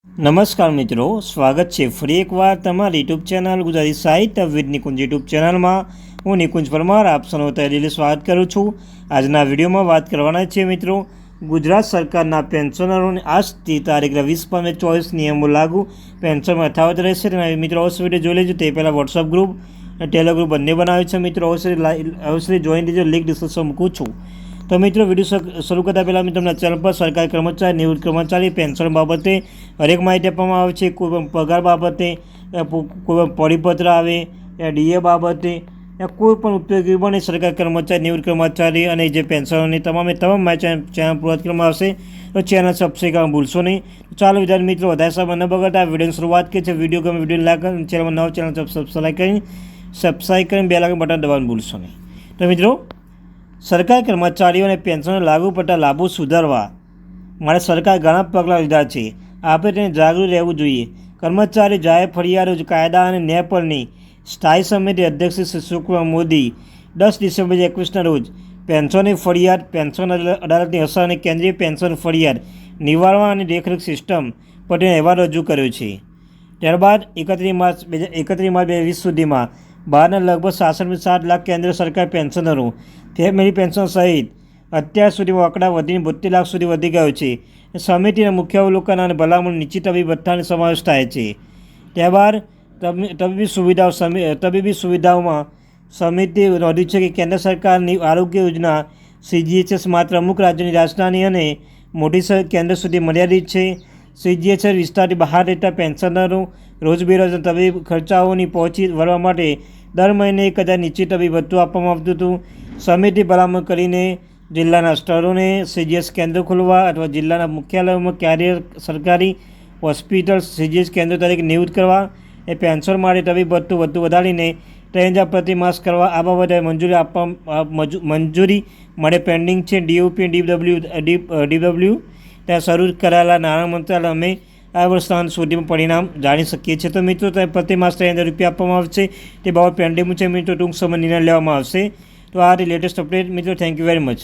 નમસ્કાર મિત્રો, સ્વાગત છે ફરી એકવાર તમારી યુટ્યુબ ચેનલ ગુજરાતી સાહિત્ય વિદ નિકુંજ યુટ્યુબ ચેનલમાં. હું નિકુંજ પરમાર આપ સૌનું તહેદિલી સ્વાગત કરું છું. આજના વિડીયોમાં વાત કરવાના છે મિત્રો, ગુજરાત સરકારના પેન્શનરોને આજથી તારીખ 20/5/24 નિયમો લાગુ, પેન્શનમાં યથાવત રહેશે. અને મિત્રો અવશ્ય વિડીયો જોઈ લેજો. તે પહેલાં વોટ્સઅપ ગ્રુપ અને ટેલિગ્રુપ બંને બનાવ્યું છે મિત્રો, અવશ્ય જોઈન લેજો, લિંક ડિસ્ક્રિપ્શન મૂકું છું. તો મિત્રો વિડીયો શરૂ કરતાં પહેલાં મેં તમને ચેનલ પર સરકારી કર્મચારી, નિવૃત્ત કર્મચારી પેન્શન બાબતે હરેક માહિતી આપવામાં આવે છે. કોઈ પણ પગાર બાબતે, કોઈ પણ પરિપત્ર આવે, ડીએ બાબતે, કોઈ પણ ઉપયોગી બને સરકારી કર્મચારી, નિવૃત્ત કર્મચારી અને જે પેન્શનોની તમામ માહિતી ચેનલ પૂર્વત કરવામાં આવશે. તો ચેનલ સબસ્ક્રાઈબ કરવાનું ભૂલશો નહીં. ચાલો વિદ્યાર્થી મિત્રો, વધારે સમય ન બગાડતા વિડીયોની શરૂઆત કરીએ છીએ. વિડીયો ગમે વિડીયો લાઈક કરીને ચેનલમાં નવો ચેનલ સબસ્ક્રાઈબ કરીને બેલ આઇકન બટન દબાવવાનું ભૂલશો નહીં. તો મિત્રો, સરકારી કર્મચારીઓ અને પેન્શનો લાગુ પડતા લાભો સુધારવા માટે સરકારે ઘણા પગલાં લીધા છે. આપણે તેને જાગૃત રહેવું જોઈએ. કર્મચારી જાહેર ફરિયાદો કાયદા અને ન્યાય પરની સ્થાયી સમિતિ અધ્યક્ષ શ્રી સુશીલ મોદી 10 ડિસેમ્બર 2021ના રોજ પેન્શનની ફરિયાદ, પેન્શન અદાલતની અસર અને કેન્દ્રીય પેન્શન ફરિયાદ નિવારવા અને દેખરેખ સિસ્ટમ પર તેનો અહેવાલ રજૂ કર્યો છે. ત્યારબાદ 31 માર્ચ 2020 સુધીમાં ભારતના લગભગ 67 લાખ કેન્દ્ર સરકાર પેન્શનરો, ફેમિલી પેન્શન સહિત અત્યાર સુધીમાં આંકડા વધીને 72 લાખ સુધી વધી ગયો છે. સમિતિના મુખ્ય અવલોકન અને ભલામણ નીચે તબીબી ભથ્થાનો સમાવેશ થાય છે. ત્યારબાદ તબીબી સુવિધાઓમાં સમિતિએ નોંધ્યું છે કે કેન્દ્ર સરકારની આરોગ્ય યોજના CGHS માત્ર અમુક રાજ્યોની રાજધાની અને મોટી કેન્દ્ર સુધી મર્યાદિત છે. CGHS વિસ્તારથી બહાર રહેતા પેન્શનરો રોજબેરોજ તબીબી ખર્ચાઓની પહોંચી વળવા માટે દર મહિને 1000 નિશ્ચિત તબીબી ભથ્થું આપવામાં આવતું હતું. સમિતિ ભલામણ કરીને જિલ્લાના સ્તરોને CGHS કેન્દ્ર ખોલવા અથવા જિલ્લાના મુખ્યાલયોમાં કાર્યરત સરકારી હોસ્પિટલ CGHS કેન્દ્ર તરીકે નિયુક્ત કરવા, એ પેન્શન માટે તબીબી ભથ્થું વધુ વધારીને 3000 પ્રતિ માસ કરવા. આ બાબતે મંજૂરી માટે પેન્ડિંગ છે. DOP DW ત્યાં શરૂ કરાયેલા નાણાં મંત્રાલય અમે આ વર્ષ સુધીમાં પરિણામ જાણી શકીએ છીએ. તો મિત્રો, પ્રતિ માસ 3000 રૂપિયા આપવામાં આવશે. તે બાબત પેન્ડિંગ છે મિત્રો, ટૂંક સમય નિર્ણય લેવામાં આવશે. તો આ લેટેસ્ટ અપડેટ મિત્રો. Thank you very much.